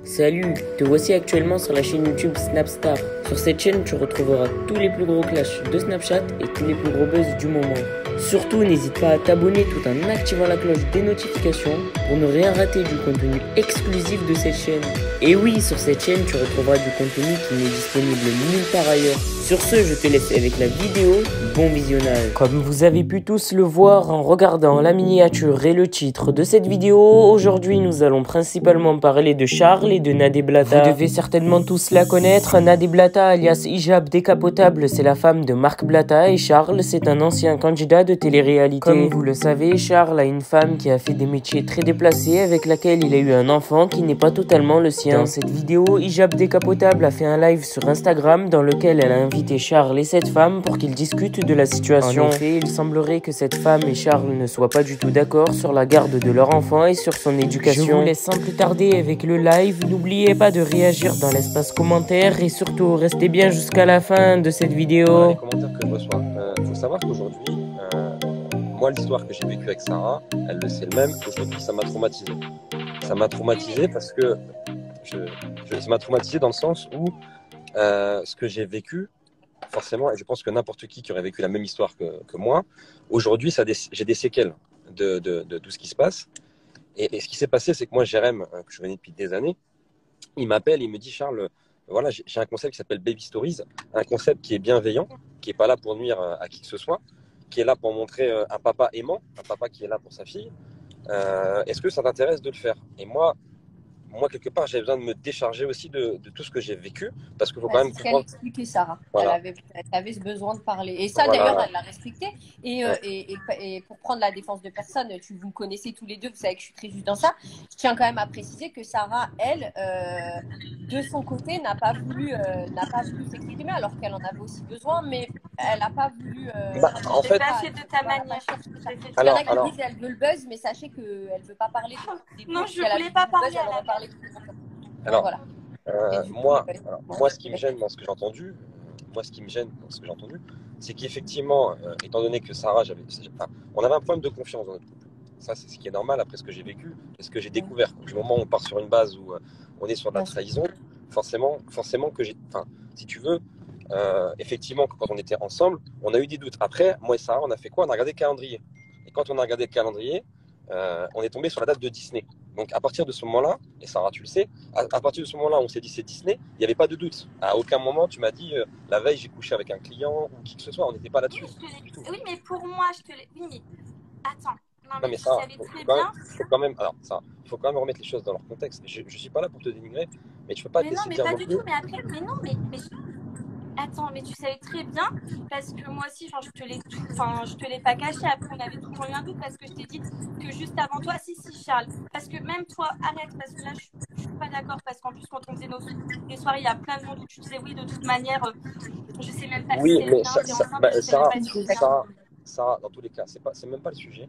Salut, te voici actuellement sur la chaîne YouTube Snapstar. Sur cette chaîne, tu retrouveras tous les plus gros clashs de Snapchat et tous les plus gros buzz du moment. Surtout, n'hésite pas à t'abonner tout en activant la cloche des notifications pour ne rien rater du contenu exclusif de cette chaîne. Et oui, sur cette chaîne, tu retrouveras du contenu qui n'est disponible nulle part ailleurs. Sur ce, je te laisse avec la vidéo. Bon visionnage. Comme vous avez pu tous le voir en regardant la miniature et le titre de cette vidéo, aujourd'hui nous allons principalement parler de Charles et de Nadé Blata. Vous devez certainement tous la connaître. Nadé Blata alias Hijab Décapotable, c'est la femme de Marc Blata, et Charles, c'est un ancien candidat de télé-réalité. Comme vous le savez, Charles a une femme qui a fait des métiers très déplacés, avec laquelle il a eu un enfant qui n'est pas totalement le sien. Dans cette vidéo, Hijab Décapotable a fait un live sur Instagram dans lequel elle a invité Charles et cette femme pour qu'ils discutent de la situation. En effet, il semblerait que cette femme et Charles ne soient pas du tout d'accord sur la garde de leur enfant et sur son éducation. Je vous laisse sans plus tarder avec le live. N'oubliez pas de réagir dans l'espace commentaire et surtout restez bien jusqu'à la fin de cette vidéo. Les commentaires que je reçois. Faut savoir qu'aujourd'hui, moi l'histoire que j'ai vécue avec Sarah, elle le sait elle-même. Aujourd'hui, ça m'a traumatisé. Ça m'a traumatisé parce que ça m'a traumatisé dans le sens où ce que j'ai vécu, forcément, et je pense que n'importe qui aurait vécu la même histoire que moi, aujourd'hui, j'ai des séquelles de tout ce qui se passe. Et ce qui s'est passé, c'est que moi, Jérém, que je connais depuis des années, il m'appelle, il me dit, Charles, voilà, j'ai un concept qui s'appelle Baby Stories, un concept qui est bienveillant, qui n'est pas là pour nuire à qui que ce soit, qui est là pour montrer un papa aimant, un papa qui est là pour sa fille. Est-ce que ça t'intéresse de le faire? Et moi, quelque part, j'avais besoin de me décharger aussi de tout ce que j'ai vécu, parce qu'il faut quand même C'est ce qu'elle expliquait, Sarah. Voilà. Elle avait ce besoin de parler. Et ça, Voilà. d'ailleurs, elle l'a respecté. Et pour prendre la défense de personne, vous me connaissez tous les deux, vous savez que je suis très juste dans ça. Je tiens quand même à préciser que Sarah, elle, de son côté, n'a pas voulu s'exprimer, alors qu'elle en avait aussi besoin, mais elle n'a pas voulu. En fait, passer de ta manière. Il y en a qui disent qu'elle veut le buzz, mais sachez qu'elle ne veut pas parler des Non, je ne voulais pas parler à la base. Alors, voilà. Moi, ce qui me gêne dans ce que j'ai entendu, c'est qu'effectivement, étant donné que Sarah, on avait un problème de confiance dans notre couple. Ça, c'est ce qui est normal après ce que j'ai vécu et ce que j'ai découvert. Du moment où on part sur une base où on est sur de la trahison, forcément que si tu veux, effectivement, quand on était ensemble, on a eu des doutes. Après, moi et Sarah, on a fait quoi? On a regardé le calendrier. Et quand on a regardé le calendrier, on est tombé sur la date de Disney. Donc à partir de ce moment-là, et Sarah tu le sais, à partir de ce moment-là on s'est dit c'est Disney, il n'y avait pas de doute. À aucun moment tu m'as dit la veille j'ai couché avec un client ou qui que ce soit, on n'était pas là-dessus. Oui, mais pour moi, Oui, mais attends. Non, mais ça, il faut quand même remettre les choses dans leur contexte. Je ne suis pas là pour te dénigrer, mais tu ne peux pas décider. Mais non, mais pas du tout. Mais après, mais attends, mais tu savais très bien, parce que moi aussi, je te l'ai pas caché. Après, on avait toujours eu un doute, parce que je t'ai dit que juste avant toi, si, Charles, parce que même toi, arrête, parce que là, je suis pas d'accord, parce qu'en plus, quand on faisait les soirées, il y a plein de monde où tu disais oui, de toute manière, je sais même pas oui, si mais Sarah, dans tous les cas, c'est même pas le sujet.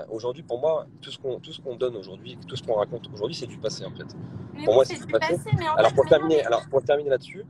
Aujourd'hui, pour moi, tout ce qu'on donne aujourd'hui, tout ce qu'on raconte aujourd'hui, c'est du passé en fait. Mais pour oui, moi, c'est du passé. Mais alors pour terminer là-dessus,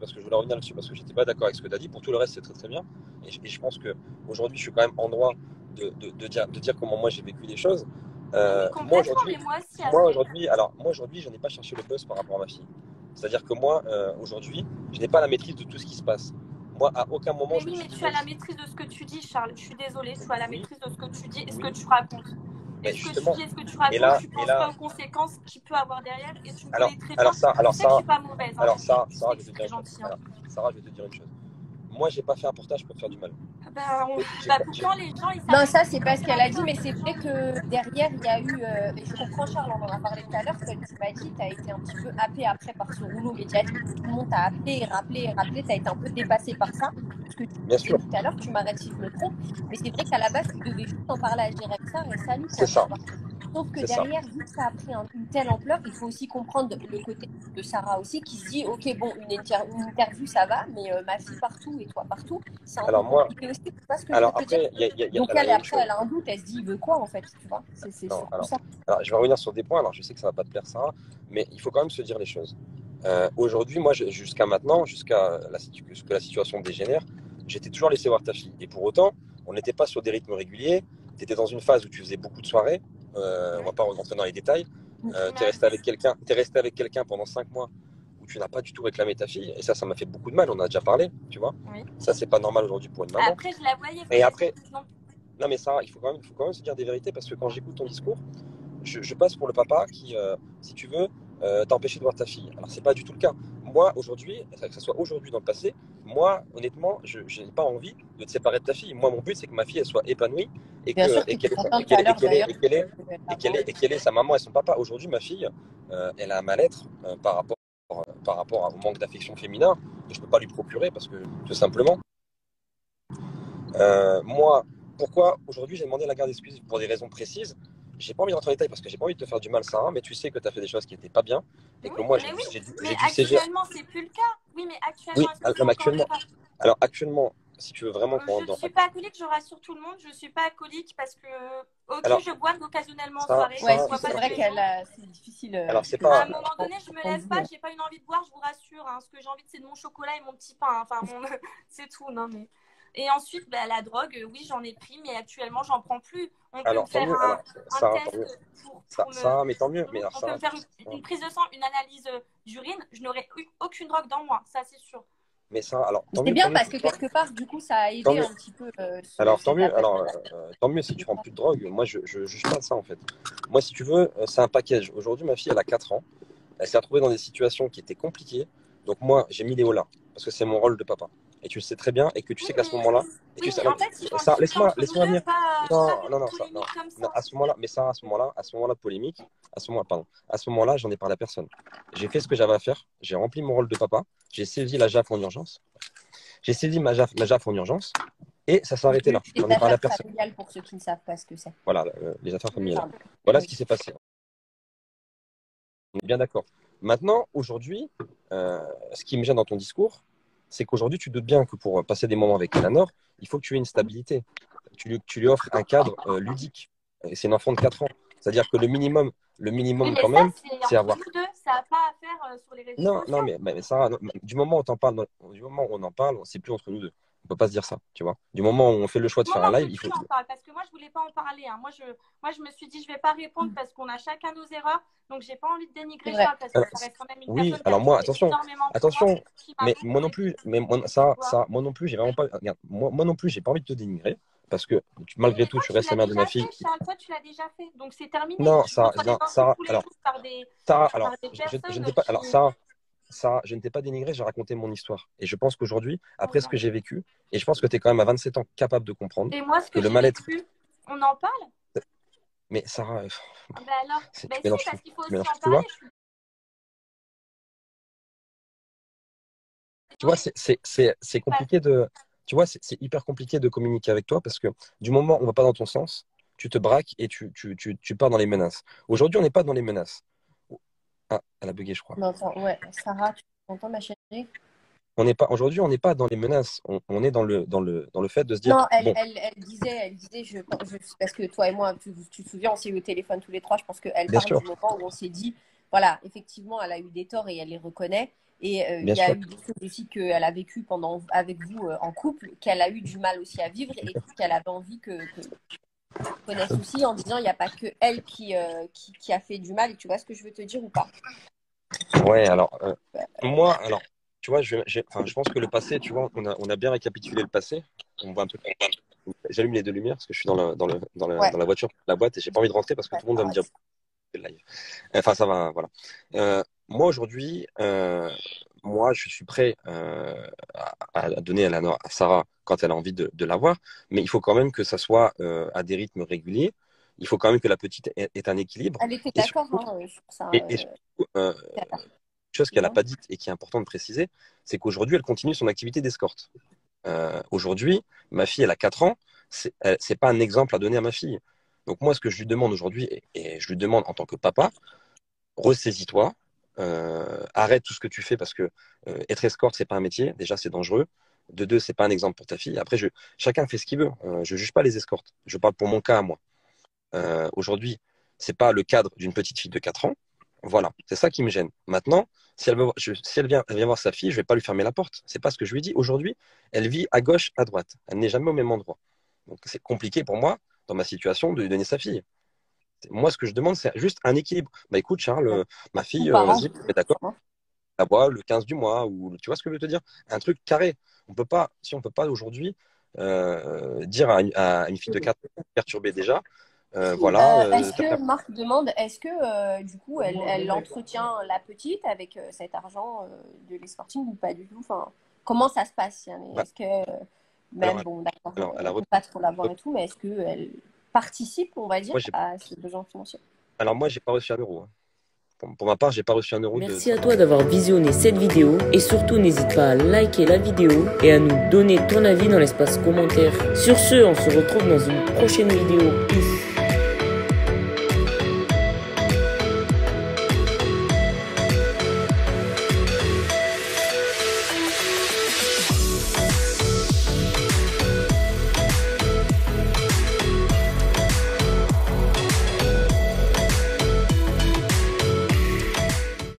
parce que je voulais revenir là-dessus, parce que j'étais pas d'accord avec ce que tu as dit. Pour tout le reste, c'est très très bien. Et je pense que aujourd'hui, je suis quand même en droit de dire comment moi j'ai vécu les choses. Moi aujourd'hui, je n'ai pas cherché le buzz par rapport à ma fille. C'est-à-dire que moi, aujourd'hui, je n'ai pas la maîtrise de tout ce qui se passe. Moi, à aucun moment. Mais oui, mais tu as la maîtrise de ce que tu dis, Charles. Je suis désolée, tu as la maîtrise de ce que tu dis et ce que tu racontes. Et ce que tu dis et ce que tu racontes, tu penses pas aux conséquences qu'il peut avoir derrière et tu me connais très bien. Je sais que je suis pas mauvaise. Alors Sarah, je vais te dire une chose. Moi, j'ai pas fait un portage pour te faire du mal. Pourtant, les gens, ils savent. Non, ça, c'est pas ce qu'elle a dit, mais c'est vrai que derrière, il y a eu. Et je comprends, Charles, on en a parlé tout à l'heure, comme tu m'as dit, tu as été un petit peu happé après par ce rouleau médiatique. Tout le monde t'a appelé, rappelé, tu as été un peu dépassé par ça. Parce que tu disais tout à l'heure, tu m'arrêtes si je me trompe, mais c'est vrai qu'à la base, tu devais juste en parler à Jérém Sarr et salut. C'est ça. Sauf que derrière, vu que ça a pris une telle ampleur, il faut aussi comprendre le côté de Sarah aussi, qui se dit, ok, bon, une interview, ça va, mais ma fille partout et toi partout, c'est un peu compliqué aussi. Donc elle a un doute, elle se dit, il veut quoi en fait, tu vois? C'est ça. Alors, je vais revenir sur des points, alors je sais que ça va pas te plaire Sarah, mais il faut quand même se dire les choses. Aujourd'hui, moi, jusqu'à maintenant, jusqu'à ce que la situation dégénère, j'étais toujours laissé voir ta fille. Et pour autant, on n'était pas sur des rythmes réguliers, tu étais dans une phase où tu faisais beaucoup de soirées, on va pas rentrer dans les détails, T'es resté avec quelqu'un pendant 5 mois où tu n'as pas du tout réclamé ta fille. Et ça m'a fait beaucoup de mal. On a déjà parlé, tu vois. Oui. Ça, c'est pas normal aujourd'hui pour une maman. Après, je la voyais. Et après, non, mais ça, il faut quand même se dire des vérités parce que quand j'écoute ton discours, je passe pour le papa qui, si tu veux, t'a empêché de voir ta fille. Alors, c'est pas du tout le cas. Moi, aujourd'hui, que ce soit aujourd'hui dans le passé, moi, honnêtement, je n'ai pas envie de te séparer de ta fille. Moi, mon but, c'est que ma fille, elle soit épanouie et Bien sûr, qu'elle ait sa maman et son papa. Aujourd'hui, ma fille, elle a un mal-être par rapport au manque d'affection féminin que je peux pas lui procurer parce que, tout simplement, moi, pourquoi aujourd'hui j'ai demandé la garde exclusive pour des raisons précises. J'ai pas envie d'entrer en détail parce que j'ai pas envie de te faire du mal, Sarah, mais tu sais que tu as fait des choses qui n'étaient pas bien et que moi j'ai dû CGR. Actuellement, c'est plus le cas. Oui, mais actuellement, alors actuellement, si tu veux vraiment qu'on je ne suis pas alcoolique, je rassure tout le monde. Je ne suis pas alcoolique parce que je bois occasionnellement en soirée. C'est vrai c'est difficile. Alors, c'est à un moment donné, je me lève pas, j'ai pas une envie de boire, je vous rassure. Hein. Ce que j'ai envie, c'est de mon chocolat et mon petit pain. Enfin, c'est tout. Non, mais... Et ensuite, la drogue, oui, j'en ai pris, mais actuellement, j'en prends plus. On peut me faire un test pour mais tant mieux. Mais on peut me faire une prise de sang, une analyse d'urine. Je n'aurai eu aucune drogue dans moi, ça c'est sûr. Mais ça, alors, c'est bien parce que quelque part, du coup, ça a aidé un petit peu. Alors, tant mieux. Tant mieux si tu prends plus de drogue. Moi, je juge pas de ça, en fait. Moi, si tu veux, c'est un package. Aujourd'hui, ma fille, elle a 4 ans. Elle s'est retrouvée dans des situations qui étaient compliquées. Donc, moi, j'ai mis Léo là. Parce que c'est mon rôle de papa. Et tu le sais très bien. Et que tu sais qu'à ce moment-là. Ça, laisse-moi venir. Non. À ce moment-là, polémique. À ce moment-là, j'en ai parlé à personne. J'ai fait ce que j'avais à faire. J'ai rempli mon rôle de papa. J'ai saisi la JAF en urgence. Ma JAF en urgence. Et ça s'est arrêté là. J'en ai parlé à personne. Pour ceux qui ne savent pas ce que c'est. Voilà, les affaires familiales. Voilà ce qui s'est passé. On est bien d'accord. Maintenant, aujourd'hui, ce qui me gêne dans ton discours, c'est qu'aujourd'hui, tu doutes bien que pour passer des moments avec Eleanor, il faut que tu aies une stabilité. Tu lui offres un cadre ludique. Et c'est une enfant de 4 ans. C'est-à-dire que le minimum quand même, c'est avoir. Ça n'a pas à faire sur les réseaux sociaux. Non, mais Sarah, du moment où on en parle, c'est plus entre nous deux. On peut pas se dire ça, tu vois. Du moment où on fait le choix de faire un live, il faut. Parce que moi, je voulais pas en parler. Hein. Moi, je me suis dit, je vais pas répondre parce qu'on a chacun nos erreurs. Donc, j'ai pas envie de dénigrer Charles parce que ça reste quand même une personne. Alors moi, attention. Mais moi non plus, moi non plus, j'ai vraiment pas. Regarde, moi non plus, j'ai pas envie de te dénigrer. Parce que malgré tout, tu restes la mère de ma fille. Charles, toi, tu l'as déjà fait, donc c'est terminé. Non, Sarah, je n'étais pas. Alors, Sarah, je ne t'ai pas dénigré, j'ai raconté mon histoire. Et je pense qu'aujourd'hui, après ce que j'ai vécu, et je pense que tu es quand même à 27 ans capable de comprendre. Et moi, ce que le mal-être. On en parle. Mais Sarah. Alors, c'est parce qu'il faut aussi en parler. Tu vois, c'est compliqué de. Tu vois, c'est hyper compliqué de communiquer avec toi parce que du moment où on ne va pas dans ton sens, tu te braques et tu pars dans les menaces. Aujourd'hui, on n'est pas dans les menaces. Ah, elle a bugué, je crois. Ouais, Sarah, tu m'entends, ma chérie? Aujourd'hui, on n'est pas dans les menaces. On est dans le fait de se dire. Non, elle disait, parce que toi et moi, tu te souviens, on s'est eu au téléphone tous les trois. Je pense qu'elle parle du moment où on s'est dit, voilà, effectivement, elle a eu des torts et elle les reconnaît. Et il y a eu des choses aussi qu'elle a vécues avec vous en couple, qu'elle a eu du mal aussi à vivre et qu'elle avait envie que connaisse aussi en disant il n'y a pas que elle qui a fait du mal. Et tu vois ce que je veux te dire ou pas? Ouais, alors, moi, tu vois, je pense que le passé, tu vois, on a bien récapitulé le passé. On voit un peu. J'allume les 2 lumières parce que je suis dans la voiture, la boîte, et j'ai pas envie de rentrer parce que tout le monde va me dire live. Enfin, ça va, voilà. Moi, aujourd'hui, je suis prêt à donner à Sarah quand elle a envie de l'avoir, mais il faut quand même que ça soit à des rythmes réguliers. Il faut quand même que la petite ait un équilibre. Elle était d'accord sur ça. Et surtout, chose qu'elle n'a pas dite et qui est important de préciser, c'est qu'aujourd'hui, elle continue son activité d'escorte. Aujourd'hui, ma fille, elle a 4 ans, c'est pas un exemple à donner à ma fille. Donc moi, ce que je lui demande aujourd'hui, et je lui demande en tant que papa, ressaisis-toi, arrête tout ce que tu fais parce que être escorte, c'est pas un métier. Déjà, c'est dangereux. De 2, c'est pas un exemple pour ta fille. Après, chacun fait ce qu'il veut. Je juge pas les escortes. Je parle pour mon cas à moi. Aujourd'hui, c'est pas le cadre d'une petite fille de 4 ans. Voilà, c'est ça qui me gêne. Maintenant, si elle vient voir sa fille, je vais pas lui fermer la porte. C'est pas ce que je lui dis. Aujourd'hui, elle vit à gauche, à droite. Elle n'est jamais au même endroit. Donc, c'est compliqué pour moi, dans ma situation, de lui donner sa fille. Moi, ce que je demande, c'est juste un équilibre. Bah écoute, Charles, ma fille, Par an. vas-y, on est d'accord, la voix le 15 du mois, ou tu vois ce que je veux te dire? Un truc carré. On peut pas, si on peut pas aujourd'hui dire à une fille de 4 ans perturbée déjà, voilà. Est-ce que Marc demande, est-ce que du coup elle entretient la petite avec cet argent de l'e-sporting ou pas du tout? Enfin, comment ça se passe? Est-ce que même Alors, bon d'accord, elle a on peut pas trop l'avoir et tout, mais est-ce qu'elle participe, on va dire, à ce besoin financier? Alors moi, j'ai pas reçu 1 euro. Hein. Pour ma part, j'ai pas reçu 1 euro. Merci à toi d'avoir visionné cette vidéo et surtout n'hésite pas à liker la vidéo et à nous donner ton avis dans l'espace commentaire. Sur ce, on se retrouve dans une prochaine vidéo. Peace.